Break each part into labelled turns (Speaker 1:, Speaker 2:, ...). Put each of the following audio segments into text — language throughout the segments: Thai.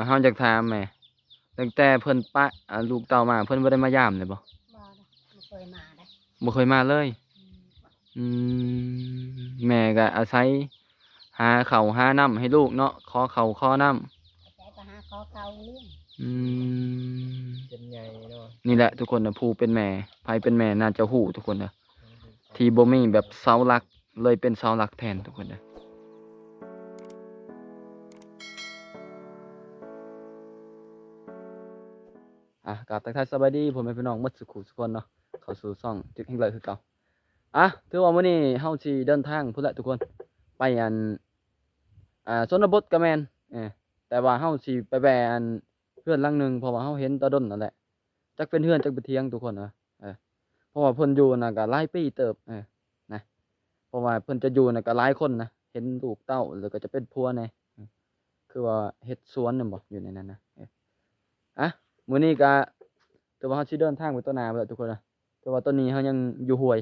Speaker 1: เฮาอยากถามแหมตั้งแต่เพิ่นปะลูกเต้ามาเพิ่นบ่ได้มายามเลยบ่
Speaker 2: บ่เคยมาได้
Speaker 1: บ่เคยมาเลยอืแม่ก็อาศัยหาข้าวหาน้ำให้ลูกเนาะขอข้าวขอน้ำ
Speaker 2: ใจไปหาขอเก่าเลี้ยง
Speaker 1: อืม
Speaker 3: เป็นใหญ่เนาะ
Speaker 1: นี่แหละทุกคนนะผู้เป็นแม่ไผเป็นแม่น่าจะฮู้ทุกคนนะที่บ่มีแบบเสาหลักเลยเป็นเสาหลักแทนทุกคนนะกราบทักทายสบายดีผมเป็นพี่น้องหมดสุขุทุกคนเนาะเข้าสู่ช่องจึกแห่งเลยคือเก่าถือว่ามื้อนี้เฮาสิเดินทางพุ่นแหละทุกคนไปชนบทก็แม่นแต่ว่าเฮาสิไปแวะเฮือนหลังหนึงเพราะว่าเฮาเห็นแตะดนนั่นแหละจักเป็นเฮือนจักเป็นเถียงทุกคนเพราะว่าเพิ่นอยู่น่ะก็หลายปีเติบนะเพราะว่าเพิ่นจะอยู่น่ะก็หลายคนนะเห็นลูกเต้าแล้วก็จะเป็นผัวแน่คือว่าเฮ็ดสวนน่ะบ่อยู่ในนั้นนะมื้อนี้ก็แต่ว่าเฮาสิเดินทางไปต้นนาพุ่นแหละทุกคนนะแต่ว่าตอนนี้เฮายังอยู่ห้วย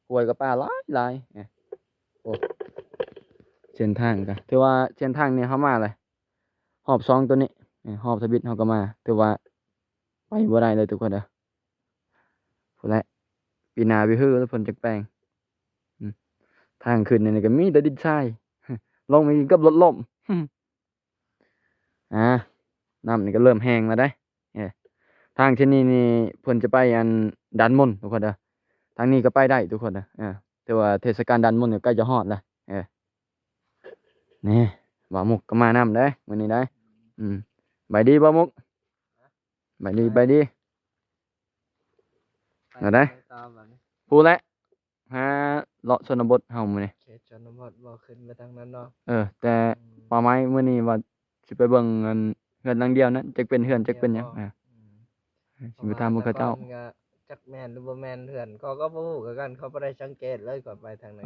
Speaker 1: ห้วยกับป่าหลายโอ้เส้นทางก็ถือว่าเส้นทางนี้เฮามาเลยหอบ2ตัวนี้หอบทบิดเฮาก็มาถือว่าไปบ่ได้เลยทุกคนพุ่นแหละปีหน้าปีฮื้อแล้วเพิ่นจักแปลงทางขึ้นนี่ก็มีแต่ดินทรายลงอีกกับรถล้มน้ำนี่ก็เริ่มแห้งแล้วได้ทางที่นี่นี่เพิ่นจะไปดันมนทุกคนทางนี้ก็ไปได้ทุกคนแต่ว่าเทศกาลดันมนต์ก็ใกล้จะฮอดแล้วนี่บ่าวมุกก็มานำได้มื้อนี้ได้ไปดีบ่าวมุกไปดีเอาได้พูดแล้วหาเลาะชนบทเฮามื้อนี้
Speaker 3: เขตชนบทบ่ขึ้นไปทางนั้นเนาะ
Speaker 1: แต่ป่าไม้มื้อนี้ว่าสิไปเบิ่งเฮือนหลังเดียวนั้นจักเป็นเฮือนจักเป็นหยังสิไปถามพวกเขาเจ้า
Speaker 3: จักแม่นหรือบ่แม่นเถื่อนเขาก็บ่ฮู้คือกันเขาบ่ได้สังเกตเลยก่อนไปทางนั้น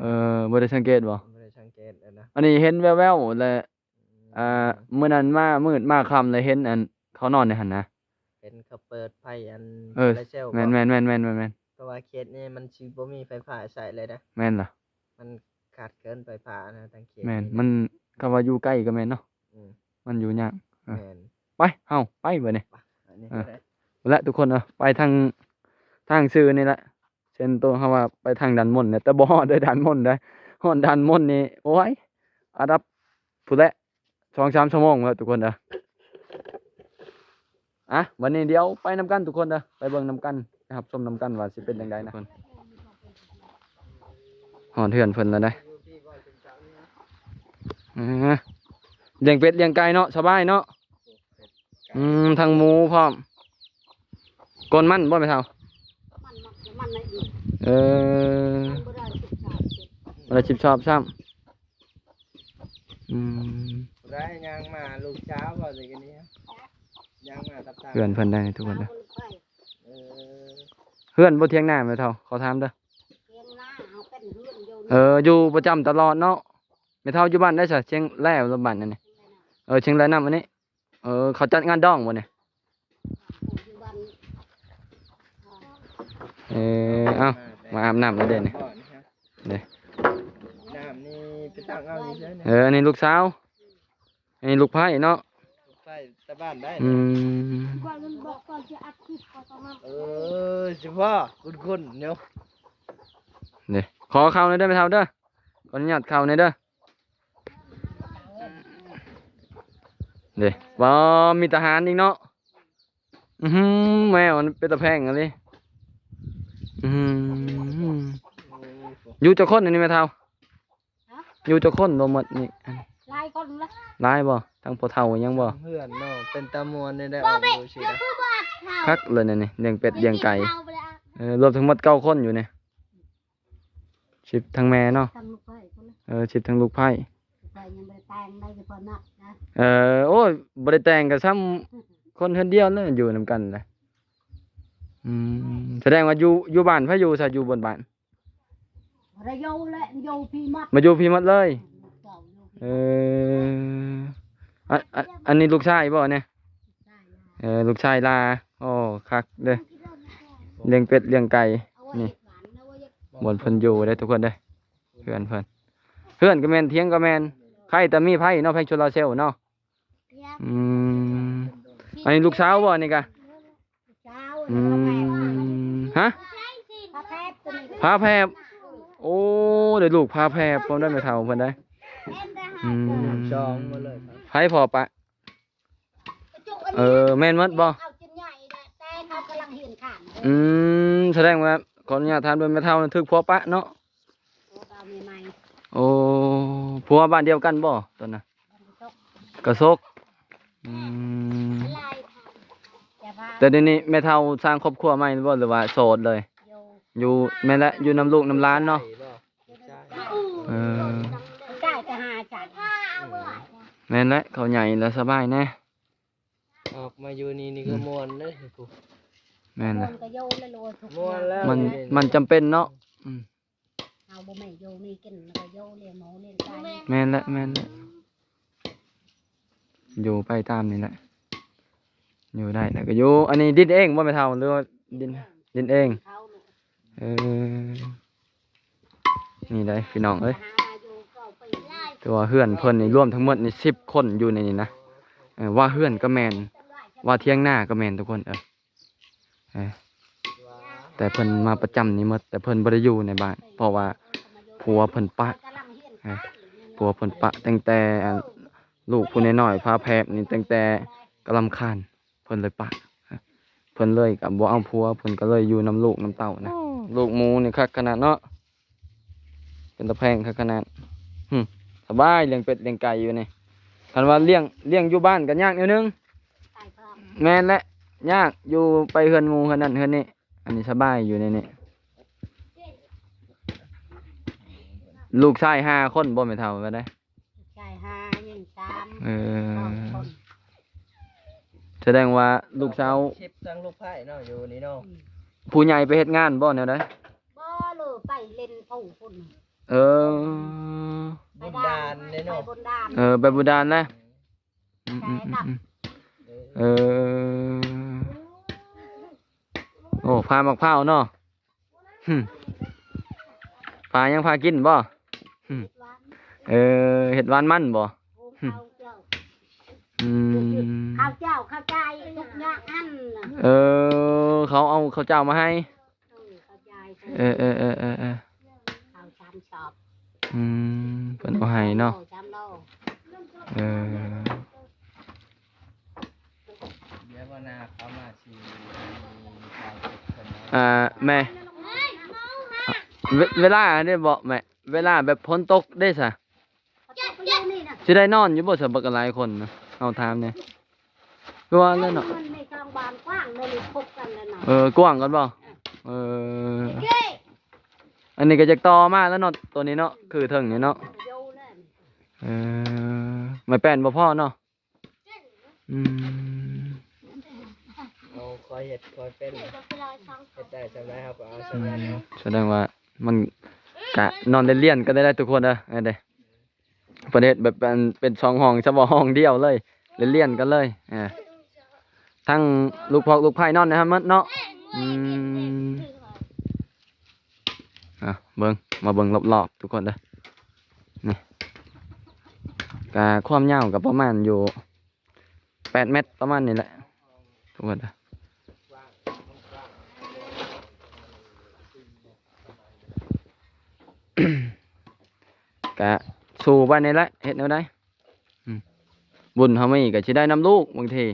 Speaker 1: บ่ได้สังเกตบ่
Speaker 3: บ่ได้สังเกตนะ
Speaker 1: อันนี้เห็นแว่วๆแล้วมื้อนั้นมามืดมาค่ำเลยเห็นเขานอนในหั่นนะ
Speaker 3: เห็นเขาเปิดไฟ
Speaker 1: โซลาร์เซลล์แม่น
Speaker 3: เพราะว่าเขตนี้มันสิบ่มีไฟฟ้าใช้เลยนะ
Speaker 1: แม่นล่ะ
Speaker 3: มันขาดเกินไฟฟ้านะทางเขต
Speaker 1: แม่นมันคำว่าอยู่ใกล้ก็แม่นเนาะมันอยู่ยาก
Speaker 3: แม่น
Speaker 1: ไปเฮาไปบัดนี้
Speaker 3: อันนี้ก็ได้
Speaker 1: และทุกคนไปทางซื่อนี่แหละเช่นตัวเฮาว่าไปทางดันมนต์เนี่ยแต่บ่ฮอดได้ดันมนต์ได้ฮอดดันมนต์นี่โอ้ยอาดับพุ่นแหละ 2-3 ชั่วโมงแล้วทุกคนวันนี้เดี๋ยวไปนำกันทุกคนไปเบิ่งนำกันนะครับชมนำกันว่าสิเป็นจังไดนะฮอดเฮือนเพิ่นแล้วได้เลี้ยงเป็ดเลี้ยงไก่เนาะสบายเนาะทางหมูพร้อมกนมันบ่แม่เฒ่า
Speaker 2: มันไม่อีก
Speaker 1: บ่ได้ชิบชอบซ้ำ
Speaker 3: ได้ย่างมาลูกเช้าบ่สิกันนี้ย่างมาตับๆ
Speaker 1: เฮือนเพิ่นได้ทุกคนเฮือนบ่เที่ยงหน้าแม่เฒ่าขอถามเด้ออยู่ประจำตลอดเนาะแม่เฒ่าอยู่บ้านได้ซะเชียงแล้หรือบ้านนั่นนี่เชียงแล้นำอันนี้เขาจัดงานดองบ่เนี่ยเอามาอาบน้ำแล้วเด้นี่
Speaker 3: น้ำนี่ไปตั้งเอาอยู่เฉย
Speaker 1: ๆอันนี้ลูกสาวอันนี้ลูกไผ่เนาะ
Speaker 3: ลูกไผ่ตะบ้านได้เฉพาะคุณเนาะ
Speaker 1: นี่ขอเข้าหน่อยได้ไหมเท่าเด้อขออนุญาตเข้าหน่อยเด้อบ่มีทหารอีกเนาะแมวมันเป็นตะแพงอะไรอยู่เจ้าคนอันนี้ไหมเท่าอยู่เจ้าคนรวมหมดนี่
Speaker 2: ลายคนละ
Speaker 1: ลายบ่ทั้งพ่อเฒ่ายังบ่
Speaker 3: เพื่อนเนาะเป็นตะมวนได้ออกดูสิ
Speaker 1: คักเลยนี่เลี้ยงเป็ดเลี้ยงไก่รวมทั้งหมด9 คนอยู่นี่10ทั้งแม่เนาะ10ทั้งลูกไผ่โอ้ยบ่ได้แต่งกับซ้ำคนเดียวเลยอยู่นำกันเลยแสดงว่าอยู่บ้านไผอยู่ซะอยู่บนบ้าน
Speaker 2: มาอยู่พี่มัด
Speaker 1: มาอยู่พี่มัดเลยอันนี้ลูกชายบ่เนี่ยลูกชายลาโอ้คักเด้อเลี้ยงเป็ดเลี้ยงไก่นี่บนเพิ่นอยู่ได้ทุกคนเด้เพื่อนก็แม่นเถียงก็แม่นใครแต่มีไผเนาะไผโซลาร์เซลล์เนาะ อืมอันนี้ลูกสาวบ่นี่กะ
Speaker 2: เช้า
Speaker 1: อื
Speaker 2: แล้วแม่
Speaker 1: มฮะ
Speaker 2: พระแพทย์ตัวนี้
Speaker 1: พาแพบโอ้เดี๋ยวลูกพาแพบพร้อมได้ไม่เท่าเพิ่นได้อืม
Speaker 3: จองมาเลยครับ
Speaker 1: ไผพอปะแม่นหมดบ่
Speaker 2: เอาจนใหญ่แหละแต่เขากำลังเห็นข่าง
Speaker 1: อืมแสดงว่าขออนุญาตถามด้วยไม่เท่านั้นถึกพัวปะเนาะ
Speaker 2: เราใหม่
Speaker 1: โอ้ผัวบ้านเดียวกันบ่ตอนน่ะ
Speaker 2: ๆ
Speaker 1: กระซกอืม
Speaker 2: ลายแต่ว่า
Speaker 1: แต่เดี๋ยวนี้แม่เท่าสร้างครอบครัวใหม่บ่หรือว่าโสดเลย อยู่แม่นและอยู่น้ำลูกน้ำหล้านเนาะ เออ
Speaker 2: จ่ายจะหาจ่าย
Speaker 1: แม่นและเขาใหญ่แล้วสบายแน่
Speaker 3: ออกมาอยู่นี่ก็ม่วนเด้อกู
Speaker 1: แม่น
Speaker 2: ค
Speaker 1: และ
Speaker 2: นก็โยนเลยโลทุก
Speaker 3: ม่วนแล้ว
Speaker 1: มันจำเป็นเนาะอืม
Speaker 2: เอาบ่แม่โยนี่กินแล้วก็โยเลี้ยงหมูเลี้ยงไก่
Speaker 1: แม่นและแม่นและอยู่ไปตามนี่แหละอยู่ได้แล้วก็อยู่อันนี้ดินเองบ่แม่เท่าหรือว่าดินเอง
Speaker 2: เขาลูก
Speaker 1: เออนี่ได้พี่น้องเอ้ย
Speaker 2: หามาอยู่ก็ไป
Speaker 1: ตัวเฮือนเพิ่นนี่รวมทั้งหมดนี่10 คนอยู่ในนี้นะว่าเฮือนก็แมนว่าเที่ยงหน้าก็แมนทุกคนเออแต่เพิ่นมาประจำนี่หมดแต่เพิ่นบ่ได้อยู่ในบ้านเพราะว่าผัวเพิ่นปะผัวเพิ่นปะตั้งแต่ลูกผู้น้อยๆพาแพบนี่ตั้งแต่กำลังคานเพิ่นเลยปะเพิ่นเลยกับบ่เอาผัวเพิ่นก็เลยอยู่นํลูกนํเต้านะลูกหมูนี่คักขนาดเนาะเป็นตะแพงคักขนาดสบายเลี้ยงเป็ดเลี้ยงไก่อยู่นี่คันว่าเลี้ยงอยู่บ้านก็ยากนิดนึงแม่นและยากอยู่ไปเฮือนหมู่เฮือนนั่นเฮือนนี่อันนี้สบายอยู่ในนี่ลูกชาย5 คนบ่แม่นเท่าก็ได้
Speaker 2: จ่ายหายิงตาม
Speaker 1: เอ
Speaker 2: สอง
Speaker 1: อ
Speaker 2: คน
Speaker 1: แสดงว่าลูกสาว
Speaker 3: ชิปทั้งลูกไผ่เนาะอยู่นี่เนาะ
Speaker 1: ผู้ใหญ่ไปเฮ็ดงานบ่แนวใด
Speaker 2: บ่เลยไปเล่นผู้พุ่น
Speaker 1: เออ
Speaker 3: บุญดานเด้
Speaker 2: ไป
Speaker 3: เนาะ
Speaker 2: บนดาน
Speaker 1: ไปบุดานนะเออโอ้พามักพร้าวเนาะพายังพากินบ่เฮ็ดหวานมันบ่
Speaker 2: ข้าวเจ้า
Speaker 1: อืม
Speaker 2: ข้าวเจ้าข้าวใจทุกอย่างอันน่ะ
Speaker 1: เขาเอาข้าวเจ้ามาให้
Speaker 2: ข้าวใจ
Speaker 1: เออ
Speaker 2: ข้าวชามชอบ
Speaker 1: เพิ่นเอาให้เนาะ
Speaker 2: ชามโล
Speaker 1: เออ
Speaker 3: เดี๋ยววันหน้าเขามาสิ
Speaker 1: แม่เวลาได้บ่แม่เวลาแบบฝนตกได้ซะสิได้นอนอยู่บ่ซะบักหลายคนนะเอาถามแหน่คือว่าแล้วเนาะ
Speaker 2: มันในกลางบ้านกว้างเลยพบกันแล้วเนาะ
Speaker 1: กว้างกันบ่เอออันนี้ก็จะต่อมาแล้วเนาะตัวนี้เนาะคือเทิงนี่เนาะเออไม่แป้นบ่พอเนาะอืม
Speaker 3: เอาคอยเฮ็ดคอยเป็นเฮ็ดได้จำได้ครับก็เอาสำนั้นเนาะ
Speaker 1: แสดงว่ามันกะนอนเรียนก็ได้ทุกคนเด้อเด้ประเทศแบบเป็น2 ห้องเฉพาะห้องเดียวเลยเรียนกันเลยทั้งลูกพอกลูกไผ่นอนนะครับเนาะเบิ่งมาเบิ่งรอบๆทุกคนเด้อนี่กะความยาวกับประมาณอยู่8 เมตรประมาณนี้แหละทุกคนเด้อกะสู่บ้านนี่แหละเฮ็ดแนวใดบุญเฮามีก็สิได้นำลูกบางที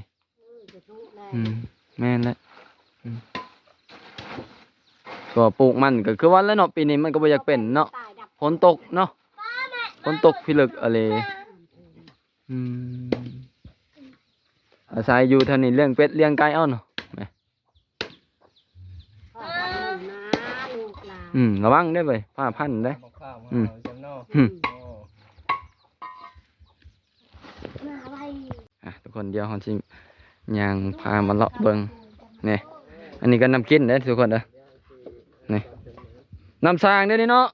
Speaker 1: แม่นแหละก็ปลูกมันก็คือว่าแล้วเนาะปีนี้มันก็บ่อยากเป็นเนาะฝนตกเนาะฝนตกพิลึกอะไรอาศัยอยู่เท่านี้เลี้ยงเป็ดเลี้ยงไก่เอาเนาะระวังได้อเว้ยผ้าพันได้
Speaker 3: เอาข้าวมาเอาจำเนาะ
Speaker 1: ทุกคนเดี๋ยวเราสิย่างพามาเลาะเบิ่งนี่อันนี้ก็น้ำกินเด้อทุกคนเด้อนี่น้ำสร้างเด้อนี่เนาะ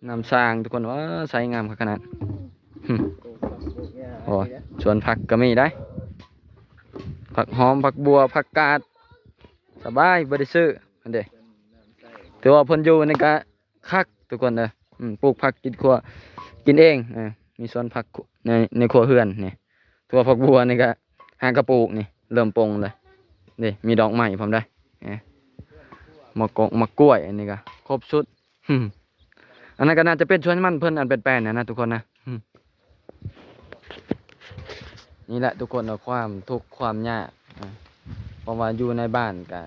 Speaker 1: น้ำสร้างทุกคนว่าใสงามขนาดโอ้สวนผักก็มีได้ผักหอมผักบัวผักกาดสบายบ่ได้ซื้ออันเด้ถือว่าเพิ่นอยู่นี่ก็คักทุกคนเด้อปลูกผักกินครัวกินเองมีสวนผักในครัวเรือนนี่ ทั่วฝักบัวนี่ก็หากระปุกนี่เริ่มปงเลยนี่มีดอกไม้พร้อมได้มะกอกมะกล้วยอันนี้ก็ครบชุดอันนั้นก็น่าจะเป็นชวนมันเพิ่นอันเป็นแป้นนะทุกคนนะนี่แหละทุกคนเอาความทุกข์ความยากเพราะว่าอยู่ในบ้านกับ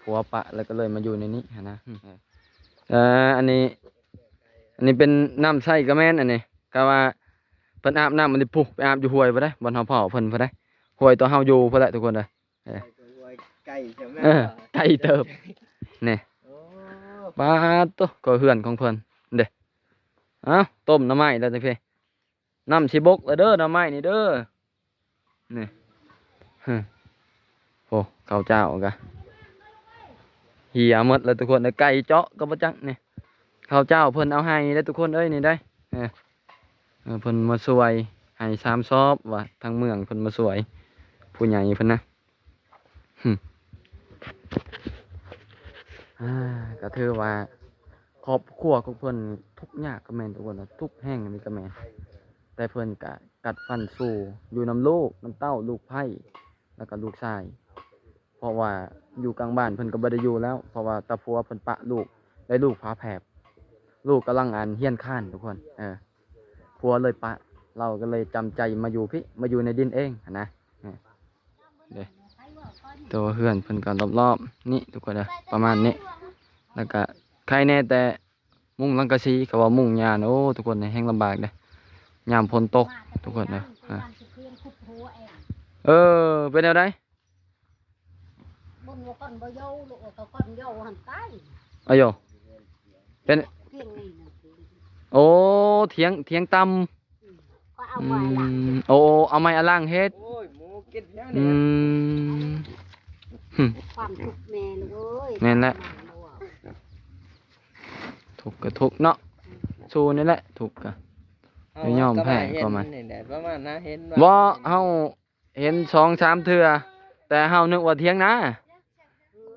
Speaker 1: ผัวปะแล้วก็เลยมาอยู่ในนี้นะอันนี้เป็นน้ำใส่กระแม่นอันนี้ก็ว่าเพิ่นอาบน้ำมันดิปุ๊ไปอาบอยู่ห้วยบ่ได้บ่อนเฮาเผาเพิ่นบ่ได้ห้วยตัวเฮาอยู่พุ่นแหละทุกคนเด้อ
Speaker 3: ไก่ใช่ไหม
Speaker 1: ไก่เติบนี่ปลาตัวก็เฮือนของเพิ่นเด้เอ้าต้มหน่อไม้แล้วจังซี่น้ำสิบกแล้วเด้อหน่อไม้นี่เด้อนี่โอ้ข้าวเจ้ากะเหี่ยหมดแล้วทุกคนไก่เจาะก็บ่จักนี่ข้าวเจ้าเพิ่นเอาให้ได้ทุกคนเอ้ยนี่ได้เพิ่นมาสวยให้3ซอบว่าทางเมืองเพิ่นมาสวยผู้ใหญ่เพิ่นนะก็ถือว่าครอบครัวของเพิ่นทุกข์ยากก็แม่นทุกคนทุกข์แห้งนี่ก็แม่นแต่เพิ่นก็กัดฟันสู้อยู่นำลูกนำเต้าลูกไผ่แล้วก็ลูกชายเพราะว่าอยู่กลางบ้านเพิ่นก็บ่ได้อยู่แล้วเพราะว่าตาผัวเพิ่นปะลูกได้ลูกฝาแฝดลูกกำลังเฮียนข้านทุกคนผัวเลยปะเราก็เลยจำใจมาอยู่พี่มาอยู่ในดินเองนะเด้ตัวเฮือนเพิ่นก็รอบๆนี่ทุกคนประมาณนี้แล้วก็ใครแน่แต่มุ้งลังกะซีก็ว่ามุ้งยานโอ้ทุกคนแห้งลำบากเด้ยามฝนตกทุกคนนะเป็นแนวใด
Speaker 2: บ่บ่คนบ่โยลูกก็คนโยหันใต้
Speaker 1: อ้ยเป็น
Speaker 2: เพียงนี่นะ
Speaker 1: โอ้เถียงตำ
Speaker 2: ก็เอาไว้ล่ะ
Speaker 1: โอ้เอาไม้อล่างเฮ็ด
Speaker 3: โอ้ยหมูกินยัง
Speaker 2: เนี่ยความทุกข์แม่ลูกเอ้ย
Speaker 1: แม่นแหละถูกก็ถูกเนาะสู้นี่แหละถูกก็ไม่ยอมแพ้ก็มา
Speaker 3: ประมาณนะเห็น
Speaker 1: ว่าเฮาเห็น2-3เทื่อแต่เฮานึกว่าเถียงนา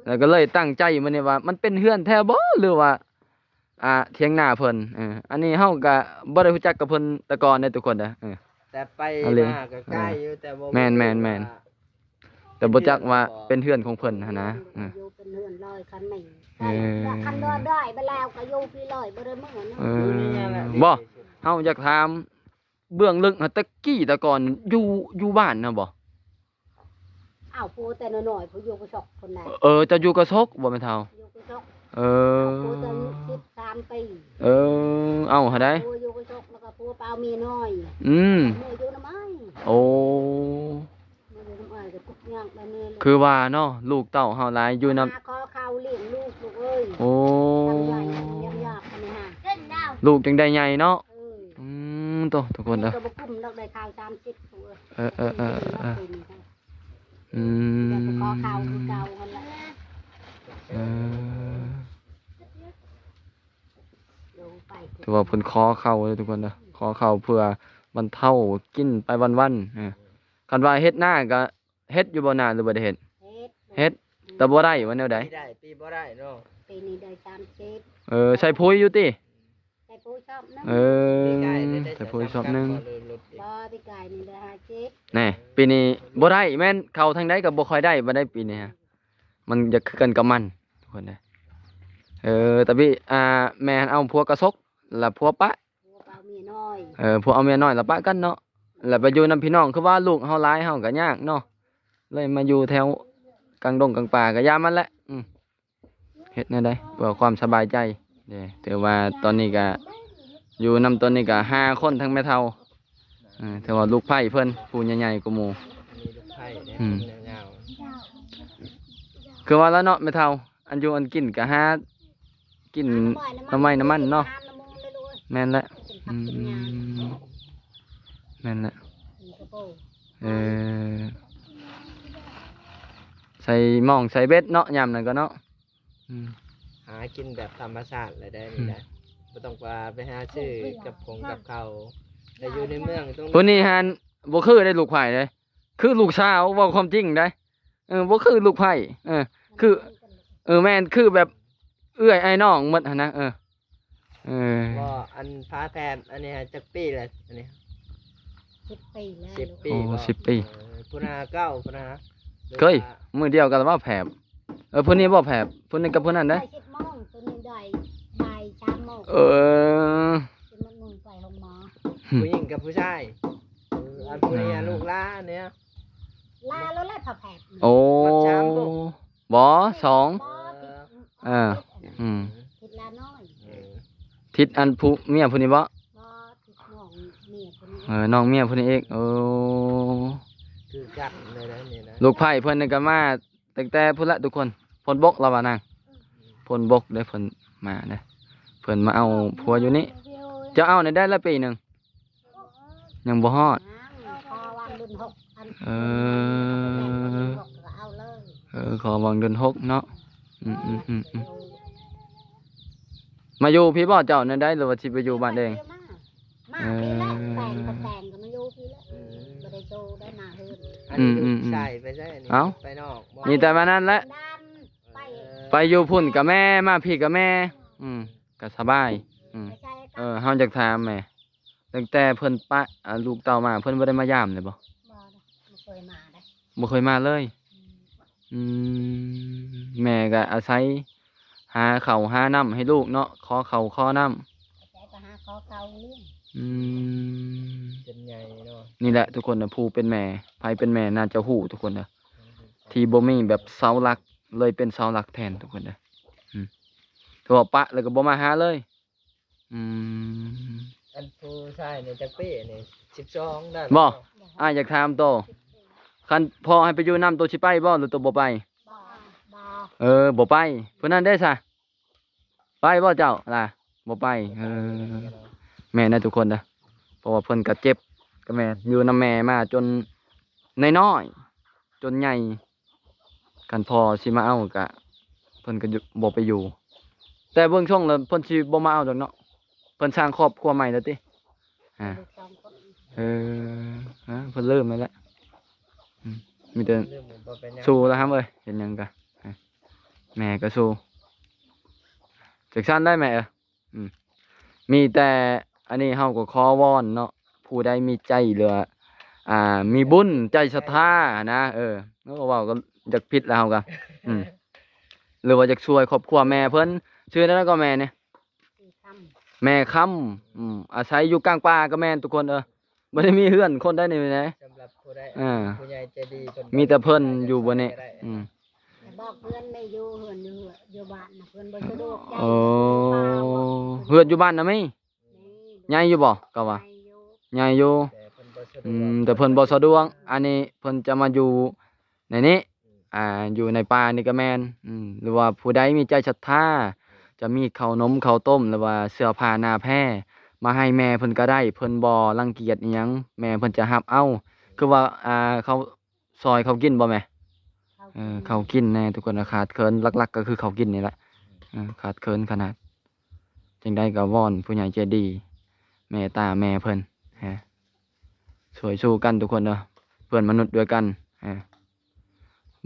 Speaker 1: แล้วก็เลยตั้งใจมันนี่ว่ามันเป็นเฮือนแท้บ่หรือว่าเถียงนาเพิ่นอันนี้เฮาก็บ่ได้รู้จักกับเพิ่นแต่ก่อนเด้ทุกคนเด้อ
Speaker 3: แต่ไปมาก็ใกล้อยู่แต่บ่
Speaker 1: แม่นแต่บ่จักว่าเป็นเฮือนของเพิ่นหั่นนะ
Speaker 2: อยู่เป็นเฮือนลอยคันไม่คันได้ไปแล้วก็อยู่พี่ลอยบ่ได้มื้อ
Speaker 1: นะบ่เฮาอยากถามเบื้องลึกตะกี้แต่ก่อนอยู่บ้านน่ะบ่
Speaker 2: อ้าวผู้แต่น้อยๆผู้อยู่กระซอกคนไหน
Speaker 1: จะอยู่กระซกบ่แม่เฒ่า
Speaker 2: อยู่กระซอกผู้
Speaker 1: แต่
Speaker 2: 13ปี
Speaker 1: เอาหาได้
Speaker 2: ผู้อยู่กระซอกแล้วก็ผู้เปล่ามีน้อย
Speaker 1: มือ
Speaker 2: อยู่น้ำไม้
Speaker 1: โอ้คือว่าเนาะลูกเต้าเฮาหลายอยู่นำ
Speaker 2: ขอข้าวเลี้ยงลูกเอ้ย
Speaker 1: โอ้
Speaker 2: ยากอันนี้ฮะ
Speaker 1: ลูกจังได้ใหญ่เนาะทุกคนเด้อ
Speaker 2: ก็บ่คุ้มดอกได้ข้าว30ตัวขอข้าวคือเก่าหั่นแหละ
Speaker 1: ถือว่าเพิ่นขอเข้าเลยทุกคนเด้อขอเข้าเพื่อบรรเทากินไปวันๆคันว่าเฮ็ดหน้าก็เฮ็ดอยู่บ่หน้าหรือบ่ได้เฮ็ดแต่บ่ได้ว่าแนวใด
Speaker 3: ปีบ่ได้เนาะ
Speaker 2: ปีนี้ได้30
Speaker 1: ใส่ปุ๋ยอยู่ติ
Speaker 2: ใส่ปุ๋ยชอบนึง
Speaker 1: ใส่ปุ๋ยชอบนึง
Speaker 2: บ่ปีกายนี่ได้50
Speaker 1: นี่ปีนี้บ่ได้แม่นเข้าทางใดก็บ่ค่อยได้บ่ได้ปีนี้ฮะมันจะคือกันกับมันทุกคนเด้อแต่พี่แม่เอาผัวกระซกแล้วผัวปะ
Speaker 2: เอาเมียน้อย
Speaker 1: ผัวเอาเมียน้อยแล้วปะกันเนาะแล้วไปอยู่นำพี่น้องคือว่าลูกเฮาหลายเฮาก็ยากเนาะเลยมาอยู่แถวกลางดงกลางป่าก็ยามมันแหละเฮ็ดแนวใดเพื่อความสบายใจเด้ถือว่าตอนนี้ก็อยู่นำตอนนี้ก็5คนทั้งแม่เฒ่าถือว่าลูกไผ่เพิ่นผู้ใหญ่ๆกว่าหมู่
Speaker 3: มีลูกไผ่เนี่ยยาว
Speaker 1: คือว่าแล้วเนาะแม่เฒ่าอันอยู่อันกินก็หากินน้ำมันเนาะแม่นแหละแม่นแหละใส่หม้องใส่เบ็ดเนาะยามนั่นก็เนาะ
Speaker 3: หากินแบบธรรมชาติเลยได้นี่นะบ่ต้องไปหาซื้อกับข้าวแต่อยู่ในเมืองตรง
Speaker 1: ผู้นี้หันบ่คือได้ลูกไผ่เลยคือลูกสาวเว้าความจริงได้บ่คือลูกไผ่คือแม่นคือแบบเอื้อยไอ้น้องหมดหั่นนะ
Speaker 3: บ่อันพาแทนอันนี้จักปีแหละอันนี้
Speaker 2: 10 ปีแล้ว
Speaker 3: 10 ปี
Speaker 1: โอ้
Speaker 3: บ่
Speaker 1: 10 ปี
Speaker 3: พุ่นหาเก้าพุ่นหา
Speaker 1: เคยมื้อเดียวกันว่าแผบผู้นี้บ่แผบผู้นี้กับผู้นั้นเด้อ
Speaker 2: ได้10 โมงตัวนี้ได้บ่าย3 โมง
Speaker 1: เออ
Speaker 2: จะมันมึงไปห้องหมอ
Speaker 3: ผู้หญิงกับผู้ชายอันผู้นี้อะลูกหล้านเนี่ย
Speaker 2: ลาแล้วแหละพอแผด
Speaker 1: โอ้
Speaker 3: มัดช้ำบ่
Speaker 1: บ่สอง
Speaker 2: บ่
Speaker 1: เออ อืม
Speaker 2: ผิดลาน้อย
Speaker 3: เออ
Speaker 1: ทิศอันผู้เมียผู้นี้บ่
Speaker 2: บ่ผิดน้องเมียคนนี้
Speaker 1: น้องเมียผู้นี้เองโอ้
Speaker 3: คือกันเลยนะนี่นะ
Speaker 1: ลูกไผ่เพิ่นนี่ก็มาตั้งแต่พุ่นละทุกคนพลบกแล้วว่านางพลบกได้เพิ่นมาเด้อเพิ่นมาเอาผัวอยู่นี่จะเอาในได้ละปีหนึงยังบ่ฮอด
Speaker 2: พอวันรุ่น6อัน
Speaker 1: เออ
Speaker 2: ก็เอาเลย
Speaker 1: ขอวังเดือน6เนาะมาอยู่พี่บ่เจ้านั่นได้หรือว่าสิไปอยู่บ้านเอง
Speaker 2: มาพี่แล้วแต่งก็แต่งก็มาอยู่พี่แล้วบ่ได้โตได้มาเฮือน
Speaker 3: อันนี้ลูกชายไปใช่นี่
Speaker 1: เอ้า
Speaker 3: ไปนอกบ่
Speaker 1: มีแต่มานั้นแหละ
Speaker 2: ดันไป
Speaker 1: ไปอยู่พุ่นกับแม่มาพี่กับแม่ ก็สบาย
Speaker 2: ไปใช้กัน
Speaker 1: เฮาอยากถามแหม่ตั้งแต่เพิ่นปะลูกเต้ามาเพิ่นบ่ได้มายามเลยบ่
Speaker 2: บ่เคยมาได้
Speaker 1: บ่เคยมาเลย แม่ก็อาศัยหาข้าวหาน้ำให้ลูกเนาะขอข้าวขอน้ำ
Speaker 2: แต่ก็หาขอเก่าเลี้ยง
Speaker 3: เป็นใหญ่เนาะ
Speaker 1: นี่แหละทุกคนนะผู้เป็นแม่ไผเป็นแม่น่าจะฮู้ทุกคนนะที่บ่มีแบบเสาหลักเลยเป็นเสาหลักแทนทุกคนนะถือว่าปะแล้วก็บ่มาหาเลยอืม
Speaker 3: อันผู้ชายเนี่ยจักปีนี่12ได้
Speaker 1: บ่ อยากถามโตคันพ่อให้ไปอยู่นำตัวสิไปบ่หรือตัวบ่ไป
Speaker 2: บ่
Speaker 1: บ่ไปเพิ่นนั้นได้ซะไปบ่เจ้าล่ะบ่ไปแม่นะทุกคนนะเพราะว่าเพิ่นก็เจ็บกับแม่อยู่นำแม่มาจนน้อยๆจนใหญ่คันพ่อสิมาเอาก็เพิ่นก็บ่ไปอยู่ แต่เบิ่งช่วงแล้วเพิ่นสิบ่มาเอาดอกเนาะเพิ่นสร้างครอบครัวใหม่แล้วติ
Speaker 2: ลูกสองคน
Speaker 1: เพิ่นเริ่มแล้วแหละมีแต่
Speaker 3: เรื่องบ่เป็นหยัง
Speaker 1: สู้แล้วครับเอ้ยเห็นหยังกะแม่ก็สู้จักซั่นได้แม่มีแต่อันนี้เฮาก็ขอวอนเนาะผู้ใดมีใจเหลือมีบุญใจศรัทธานะแล้วก็เว้าก็อยากผิดแล้วเฮาก็หรือว่าอยากช่วยครอบครัวแม่เพิ่นชื่อนั้นก็แม่เนี่ย
Speaker 2: สี่ค
Speaker 1: แม่ค้ำอาศัยอยู่กลางป่าก็แม่นทุกคนบ่ได้มีเฮือนคนได้นี่นะ
Speaker 3: สำหรับผู้ใด ผู้ใหญ่ใจดีเพิ่น
Speaker 1: มีแต่เพิ่นอยู่บนนี้
Speaker 2: ำแต่บอกเพื่อนไม่อยู่เฮือนอยู่บ้านนะเพื่อนบ่สะดวกใจ
Speaker 1: โอ้เฮือนอยู่บ้านนะมั้ยใหญ่อยู่บ่ก็ว่า
Speaker 2: ไปอยู่
Speaker 1: ใหญ่อยู่
Speaker 3: แต่เพิ่นบ่สะดวก
Speaker 1: แต่เพิ่นบ่สะดวกอันนี้เพิ่นจะมาอยู่ในนี้อยู่ในป่านี่ก็แม่นหรือว่าผู้ใดมีใจศรัทธาจะมีข้าวนมข้าวต้มหรือว่าเสื้อผ้าหน้าแพรมาให้แม่เพิ่นก็ได้เพิ่นบ่รังเกียจอิหยังแม่เพิ่นจะรับเอาคือว่าเขาซอยเขากินบ่แม่เขากินแน่ทุกคนขาดเคินหลักๆก็คือเขากินนี่แหละขาดเคินขนาดจังได้ก็วอนผู้ใหญ่ใจดีแม่ตาแม่เพิ่นสวยสู้กันทุกคนเด้อเพื่อนมนุษย์ด้วยกัน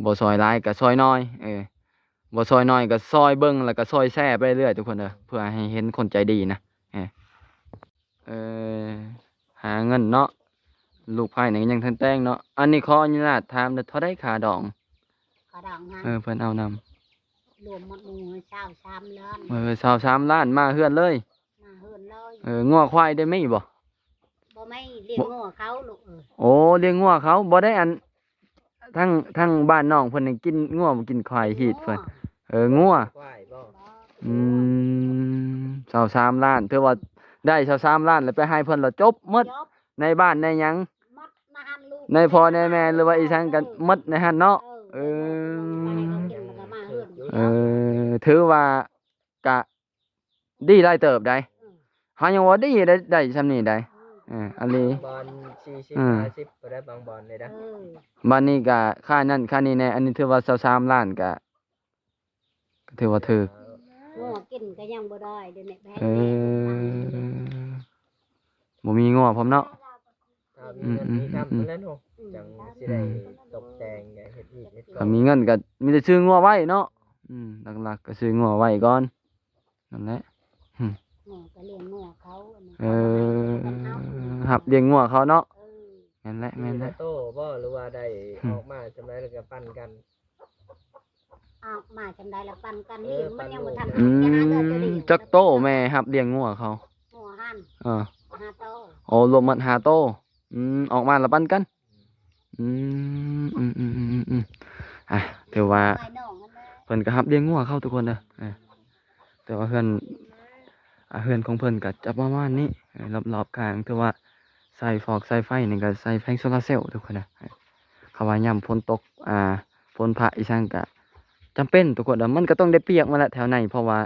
Speaker 1: บ่ซอยหลายก็ซอยน้อยบ่ซอยน้อยก็ซอยเบิ่งแล้วก็ซอยแซ่ไปเรื่อยทุกคนเด้อเพื่อให้เห็นคนใจดีนะหาเงินเนาะลูกไผ่นี่ยังทันแต่งเนาะอันนี้ขออนุญาตถามเด้อเท่าใดค่าดอง
Speaker 2: ขอดองงาน
Speaker 1: เพิ่นเอานำ
Speaker 2: รวมหมดหมู่เช้า3 ล้าน
Speaker 1: 23ล้านมาเฮือนเลย
Speaker 2: มาเฮือนเลย
Speaker 1: งัวควายได้ไหมบ่
Speaker 2: บ่ไม่เลี้ยงงัวเขาลูก
Speaker 1: โอ้เลี้ยงงัวเขาบ่ได้อันทั้งบ้านน้องเพิ่นนี่กินงัวบ่กินควายฮีดเพิ่นงัว
Speaker 3: ควายบ่
Speaker 1: 23ล้านถือว่าได้23ล้านแล้วไปให้เพิ่นแล้วจบหมด
Speaker 2: จบ
Speaker 1: ในบ้านในหยัง
Speaker 2: มัดมาหันลูก
Speaker 1: ในพ่อในแม่หรือว่าอีสังกันหมดในหั่นเนาะ
Speaker 2: ไปให้เขากินแล้วก็มาเฮือน
Speaker 1: ถือว่ากะดีหลายเติบได้เฮายังว่าดีได้ซำนี้ได้อันนี้
Speaker 3: บอล40 50บ่ได้บางบอลเลยนะ
Speaker 1: บัดนี้ก็ค่านั้นค่านี้แน่อันนี้ถือว่า23ล้านก็ถือว่าถูก
Speaker 2: งัวกินก็ยังบ่ได้เดี๋ยวนี้แพง
Speaker 1: บ่มีงัวพร้อมเนาะ
Speaker 3: ถ้ามีเงินมีคำเพิ่นแล้วเนาะจังสิได้ตกแต่งเฮ็ดอีกเฮ็ดก่อ
Speaker 1: ถ้าน มีเงินก็มีแต่ซื้องัวไว้เนาะหลักๆก็ซื้องัวไว้ก่อนนั่นแหละ
Speaker 2: งัวก็เลี้ยงงัวเขาอันนี้
Speaker 1: หับเลี้ยงงัวเขาเนาะ
Speaker 2: เ
Speaker 1: ม่นแหละแม่นแหละ
Speaker 3: โตบ่หรือว่าได้ออกมาจำได้แล้วก็ปั้นกัน
Speaker 2: ออกมาจำได้ละปันกันเลี้ยงมันยังบ่ทัน
Speaker 1: อื
Speaker 2: จะหาเงินจะ
Speaker 1: ม
Speaker 2: ดี
Speaker 1: จักโตแม่ครับเลี้ยงงัวเขา
Speaker 2: หัวหัน
Speaker 1: เออ
Speaker 2: หาโต
Speaker 1: โอ้รวมหมด5โตออกมาแล้วปันกันอืมอ่ะถือว่า
Speaker 2: ไปน้องนั่นแหละ
Speaker 1: เพิ่นก็รับเลี้ยงงัวเขาทุกคนเด้อแต่ว่าเฮือนของเพิ่นก็จะประมาณนี้รอบๆข้างถือว่าใส่ฟอกใส่ไฟนี่ก็ใส่แผงโซลาร์เซลล์ทุกคนเด้อเขาว่ายามฝนตกฝนพระอีสังก็จำเป็นทุกคนเด้อมันก็ต้องได้เปียกมาแหละแถวในเพราะว่า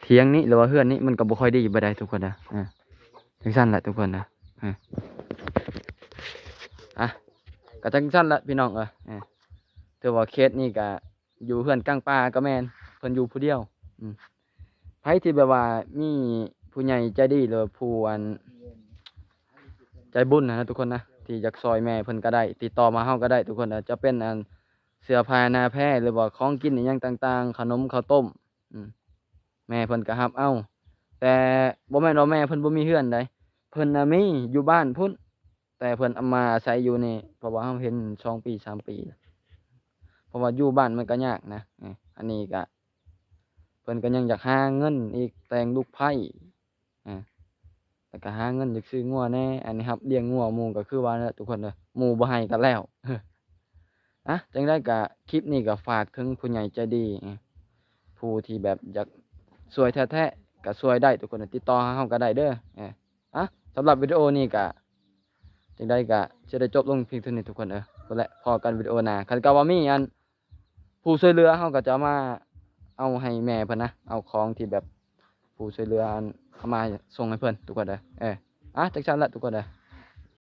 Speaker 1: เถียงนี้หรือว่าเฮือนนี้มันก็บ่ค่อยดีบ่ได้ทุกคนเด้อจังซั่นแหละทุกคนนะก็จังซั่นละพี่น้องถือว่าเคสนี้ก็อยู่เฮือนกลางป่าก็แม่นเพิ่นอยู่ผู้เดียวไผที่แบบว่ามีผู้ใหญ่ใจดีหรือผู้ใจบุญนะทุกคนนะที่อยากซอยแม่เพิ่นก็ได้ติดต่อมาเฮาก็ได้ทุกคนจะเป็นเสื้อผ้าหน้าแพรหรือว่าของกินอีหยังต่างๆขนมข้าวต้มแม่เพิ่นก็รับเอาแต่บ่แม่นว่าแม่เพิ่นบ่มีเฮือนใดเพิ่นน่ะมีอยู่บ้านพุ่นแต่เพิ่นเอามาอาศัยอยู่นี่เพราะว่าเฮาเห็น2 ปี3 ปีเพราะว่าอยู่บ้านมันก็ยากนะอันนี้ก็เพิ่นก็ยังอยากหาเงินอีกแต่งลูกไผ่แล้วก็หาเงินอยากซื้องัวแน่อันนี้ครับเลี้ยงงัวหมู่ก็คือว่านั่นแหละทุกคนเด้อหมู่บ่ให้ก็แล้ว จังได๋ก็คลิปนี้ก็ฝากถึงผู้ใหญ่ใจดีผู้ที่แบบอยากช่วยแท้ๆก็ช่วยได้ทุกคนติดต่อหาเฮาก็ได้เด้อสำหรับวิดีโอนี้ก็จังได๋ก็สิได้จบลงเพียงเท่านี้ทุกคนพุ่นแหละพอกันวิดีโอหน้าคันก็ว่ามีผู้ช่วยเหลือเฮาก็จะมาเอาให้แม่เพิ่นนะเอาของที่แบบผู้ช่วยเหลือเอามาส่งให้เพิ่นทุกคนจังซั่นแหละทุกคน